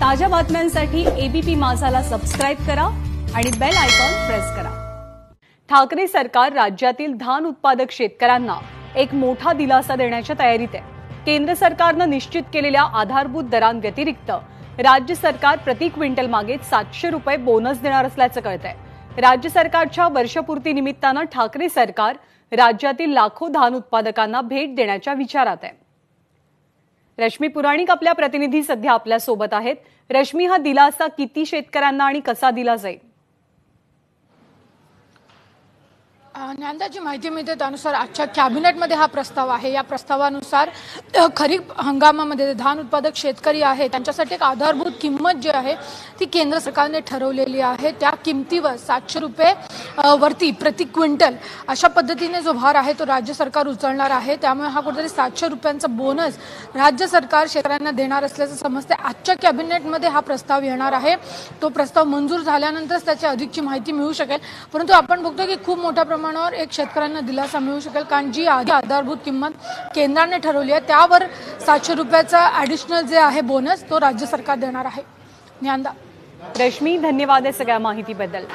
ताज्या बातम्यांसाठी ABP माझाला subscribe करा आणि बेल आयकॉन प्रेस करा। ठाकरे सरकार राज्यातील धान उत्पादक शेतकऱ्यांना एक मोठा दिलासा देण्याच्या तयारीत आहे। केंद्र सरकारने निश्चित केलेल्या आधारभूत दरांव्यतिरिक्त राज्य सरकार प्रति क्विंटल मागे 700 रुपये बोनस देणार असल्याचं कळतंय। राज्य सरकारच्या वर्षपूर्ती निमित्ताने ठाकरे सरकार राज्यातील लाखो धान उत्पादकांना भेट देण्याच्या विचारात आहे। रश्मी पुराणिक आपल्या प्रतिनिधी सध्या आपल्या सोबत आहेत। रश्मी, हा दिलासा किती शेतकऱ्यांना आणि कसा दिला जाईल? ज्ञानदाची माहिती मिळते त्यानुसार आजच्या कॅबिनेटमध्ये हा प्रस्ताव आहे। या प्रस्तावानुसार खरीप हंगामामध्ये धान उत्पादक शेतकरी आहे त्यांच्यासाठी एक आधारभूत किंमत जी आहे ती केंद्र सरकारने ठरवलेली आहे। त्या किमतीवर 700 रुपये वरती प्रति क्विंटल अशा पद्धतीने जो भार आहे तो राज्य सरकार उचलणार आहे। त्यामुळे हा कुठेतरी 700 रुपयांचा बोनस राज्य सरकार शेतकऱ्यांना देणार असल्याचं समजते। आजच्या कॅबिनेटमध्ये हा प्रस्ताव येणार आहे। तो प्रस्ताव मंजूर झाल्यानंतरच त्याची अधिकची माहिती मिळू शकेल। परंतु आपण बघतो की खूप मोठ्या प्रमाणावर एक शेतकऱ्यांना दिलासा मिळू शकेल, कारण जी आधारभूत किंमत केंद्राने ठरवली आहे त्यावर 700 रुपयाचा ऍडिशनल जे आहे बोनस तो राज्य सरकार देणार आहे। ज्ञानदा, रश्मी, धन्यवाद या सगळ्या माहितीबद्दल।